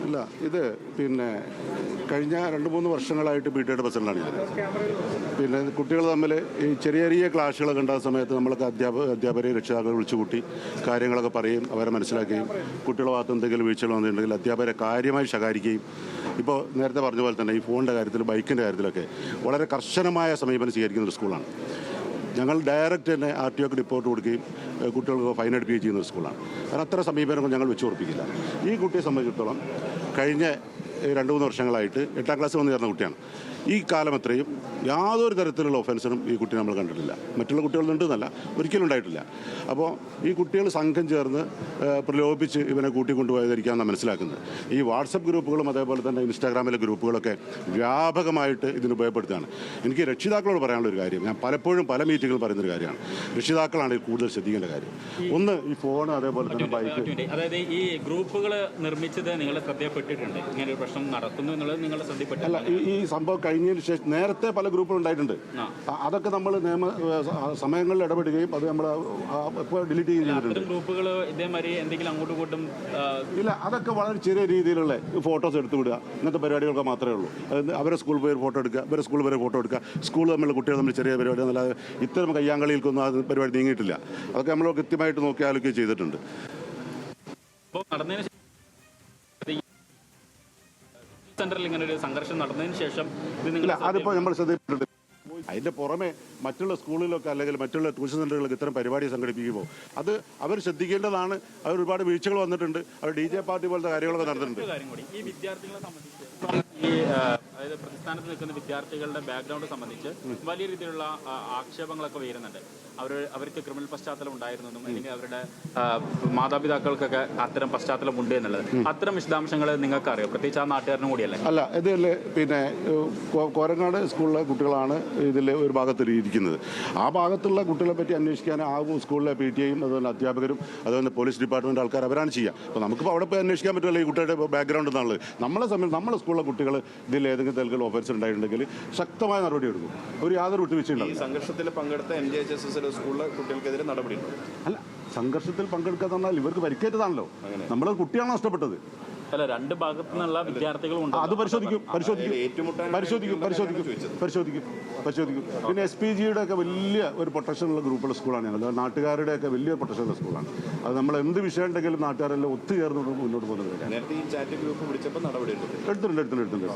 ഇല്ല, ഇത് പിന്നെ കഴിഞ്ഞ 2-3 വർഷങ്ങളായിട്ട് പി ടി എയുടെ പ്രസിഡന്റാണ് ഞാൻ. പിന്നെ കുട്ടികൾ തമ്മിൽ ഈ ചെറിയ ചെറിയ ക്ലാഷുകളൊക്കെ ഉണ്ടാകുന്ന സമയത്ത് നമ്മളൊക്കെ അധ്യാപകരെ രക്ഷിതാക്കളെ വിളിച്ചുകൂട്ടി കാര്യങ്ങളൊക്കെ പറയും, അവരെ മനസ്സിലാക്കുകയും കുട്ടികളുടെ ഭാഗത്ത് എന്തെങ്കിലും വീഴ്ചകൾ വന്നിട്ടുണ്ടെങ്കിൽ അധ്യാപകരെ കാര്യമായി ശകാരിക്കുകയും, ഇപ്പോൾ നേരത്തെ പറഞ്ഞ പോലെ തന്നെ ഈ ഫോണിൻ്റെ കാര്യത്തിൽ, ബൈക്കിൻ്റെ കാര്യത്തിലൊക്കെ വളരെ കർശനമായ സമീപനം സ്വീകരിക്കുന്ന ഒരു സ്കൂളാണ്. ഞങ്ങൾ ഡയറക്റ്റ് തന്നെ RTOക്ക് റിപ്പോർട്ട് കൊടുക്കുകയും കുട്ടികൾക്ക് ഫൈൻ അടിപ്പിക്കുകയും ചെയ്യുന്ന ഒരു സ്കൂളാണ്. കാരണം അത്ര സമീപനം ഞങ്ങൾ വെച്ച് ഉറപ്പിക്കില്ല. ഈ കുട്ടിയെ സംബന്ധിച്ചിടത്തോളം കഴിഞ്ഞ 2-3 വർഷങ്ങളായിട്ട് 8ാം ക്ലാസ്സിൽ വന്ന് ചേർന്ന കുട്ടിയാണ്. ഈ കാലം അത്രയും യാതൊരു തരത്തിലുള്ള ഒഫൻസിനും ഈ കുട്ടി നമ്മൾ കണ്ടിട്ടില്ല. മറ്റുള്ള കുട്ടികളുണ്ടെന്നല്ല, ഒരിക്കലും ഉണ്ടായിട്ടില്ല. അപ്പോൾ ഈ കുട്ടികൾ സംഘം ചേർന്ന് പ്രലോഭിപ്പിച്ച് ഇവനെ കൂട്ടിക്കൊണ്ടുപോയതായിരിക്കാമെന്നാണ് മനസ്സിലാക്കുന്നത്. ഈ വാട്സപ്പ് ഗ്രൂപ്പുകളും അതേപോലെ തന്നെ ഇൻസ്റ്റാഗ്രാമിലെ ഗ്രൂപ്പുകളൊക്കെ വ്യാപകമായിട്ട് ഇതിന് ഉപയോഗപ്പെടുത്തുകയാണ്. എനിക്ക് രക്ഷിതാക്കളോട് പറയാനുള്ളൊരു കാര്യം, ഞാൻ പലപ്പോഴും പല മീറ്റിങ്ങുകൾ പറയുന്നൊരു കാര്യമാണ്, രക്ഷിതാക്കളാണ് കൂടുതൽ ശ്രദ്ധിക്കേണ്ട കാര്യം. ഒന്ന്, ഈ ഫോൺ അതേപോലെ തന്നെ ബൈക്ക്, അതായത് ഈ ഗ്രൂപ്പുകൾ നിർമ്മിച്ചത് നിങ്ങളുടെ ശ്രദ്ധയപ്പെട്ടിട്ടുണ്ട്, ഇങ്ങനെ ഒരു പ്രശ്നം നടക്കുന്നു എന്നുള്ളത് നിങ്ങളുടെ ശ്രദ്ധയിൽപ്പെട്ടില്ല? ഈ സംഭവം കഴിഞ്ഞതിന് ശേഷം നേരത്തെ പല ഗ്രൂപ്പുകൾ ഉണ്ടായിട്ടുണ്ട്. അതൊക്കെ നമ്മൾ സമയങ്ങളിൽ ഇടപെടുകയും അത് നമ്മൾ ഇപ്പോൾ ഡിലീറ്റ് ചെയ്യുകയും ചെയ്തിട്ടുണ്ട്. ഗ്രൂപ്പുകൾ ഇതേമാതിരി എന്തെങ്കിലും അങ്ങോട്ടും ഇങ്ങോട്ടും ഇല്ല, അതൊക്കെ വളരെ ചെറിയ രീതിയിലുള്ള ഫോട്ടോസ് എടുത്തു വിടുക, ഇങ്ങനത്തെ പരിപാടികളൊക്കെ മാത്രമേ ഉള്ളൂ. അവരെ സ്കൂളിൽ പോയി ഫോട്ടോ എടുക്കുക, ഇവരെ സ്കൂളിൽ പോയി ഫോട്ടോ എടുക്കുക, സ്കൂൾ തമ്മിലുള്ള കുട്ടികൾ തമ്മിൽ ചെറിയ പരിപാടി എന്നല്ലാതെ ഇത്തരം കയ്യാങ്കളികൾക്കൊന്നും അത് പരിപാടി നീങ്ങിയിട്ടില്ല. അതൊക്കെ നമ്മൾ കൃത്യമായിട്ട് നോക്കി ആലോചിക്കുകയും ചെയ്തിട്ടുണ്ട്. സെന്ററിൽ ഇങ്ങനെ ഒരു സംഘർഷം നടന്നതിന് ശേഷം അതിപ്പോൾ നമ്മൾ ശ്രദ്ധയിൽപ്പെട്ടിട്ടുണ്ട്. അതിൻ്റെ പുറമെ മറ്റുള്ള സ്കൂളിലൊക്കെ അല്ലെങ്കിൽ മറ്റുള്ള ട്യൂഷൻ സെൻ്ററുകളൊക്കെ ഇത്തരം പരിപാടി സംഘടിപ്പിക്കുമ്പോൾ അത് അവർ ശ്രദ്ധിക്കേണ്ടതാണ്. അവർ ഒരുപാട് വീഴ്ചകൾ വന്നിട്ടുണ്ട്. അവർ DJ പാർട്ടി പോലത്തെ കാര്യങ്ങളൊക്കെ നടന്നിട്ടുണ്ട്. ഈ വിദ്യാർത്ഥികളെ സംബന്ധിച്ച് ഈ അതായത് പ്രതിസ്ഥാനത്ത് നിൽക്കുന്ന വിദ്യാർത്ഥികളുടെ ബാക്ക്ഗ്രൗണ്ട് സംബന്ധിച്ച് വലിയ രീതിയിലുള്ള ആക്ഷേപങ്ങളൊക്കെ വരുന്നുണ്ട്. അവർക്ക് ക്രിമിനൽ പശ്ചാത്തലം ഉണ്ടായിരുന്നെന്നും അല്ലെങ്കിൽ അവരുടെ മാതാപിതാക്കൾക്കൊക്കെ അത്തരം പശ്ചാത്തലം ഉണ്ട് എന്നുള്ളത്, അത്തരം വിശദാംശങ്ങൾ നിങ്ങൾക്ക് അറിയാം, പ്രത്യേകിച്ച് ആ നാട്ടുകാരനും കൂടിയല്ലേ? അല്ല, ഇതിൽ പിന്നെ കോരങ്ങാട് സ്കൂളിലെ കുട്ടികളാണ് ഇതിൽ ഒരു ഭാഗത്ത് ഇരിക്കുന്നത്. ആ ഭാഗത്തുള്ള കുട്ടികളെ പറ്റി അന്വേഷിക്കാൻ ആ സ്കൂളിലെ PTA-യും അതുപോലെ അധ്യാപകരും അതുപോലെ പോലീസ് ഡിപ്പാർട്ട്മെൻറ്റ് ആൾക്കാർ അവരാണ് ചെയ്യുക. അപ്പോൾ നമുക്കിപ്പോൾ അവിടെ പോയി അന്വേഷിക്കാൻ പറ്റുമല്ലോ ഈ കുട്ടിയുടെ ബാക്ക്ഗ്രൗണ്ട് എന്നുള്ളത്. നമ്മളെ സമയത്ത് നമ്മുടെ സ്കൂളിലെ കുട്ടികൾ ഇതിൽ ഏതെങ്കിലും തരത്തിലുള്ള ഓഫൻസ് ഉണ്ടായിട്ടുണ്ടെങ്കിൽ ശക്തമായ നടപടി എടുക്കും. ഒരു യാതൊരു വിട്ടുവീഴ്ചയുണ്ടാവും. ഈ സംഘർഷത്തിൽ പങ്കെടുത്ത MJHSS സ്കൂളിലെ കുട്ടികൾക്കെതിരെ നടപടിയുണ്ട്. അല്ല, സംഘർഷത്തിൽ പങ്കെടുക്കാന്ന് പറഞ്ഞാൽ ഇവർക്ക് പരിക്കേറ്റതാണല്ലോ, നമ്മളെ കുട്ടിയാണ് നഷ്ടപ്പെട്ടത്. അല്ല, രണ്ട് ഭാഗത്തു നിന്നുള്ള വിദ്യാർത്ഥികളുണ്ട്. അത് പരിശോധിക്കും. പിന്നെ SPGയുടെ ഒക്കെ വലിയ ഒരു പ്രൊട്ടക്ഷനുള്ള ഗ്രൂപ്പുള്ള സ്കൂളാണ് ഞങ്ങൾ. നാട്ടുകാരുടെ ഒക്കെ വലിയ പ്രൊട്ടക്ഷനുള്ള സ്കൂളാണ്. അത് നമ്മൾ എന്ത് വിഷയം ഉണ്ടെങ്കിലും നാട്ടുകാരെല്ലാം ഒത്തുചേർന്ന് മുന്നോട്ട് പോകുന്നത്. നേരത്തെ ഈ ചാറ്റ് ഗ്രൂപ്പ് പിടിച്ചപ്പോൾ നടപടി എടുത്തിട്ടുണ്ട്.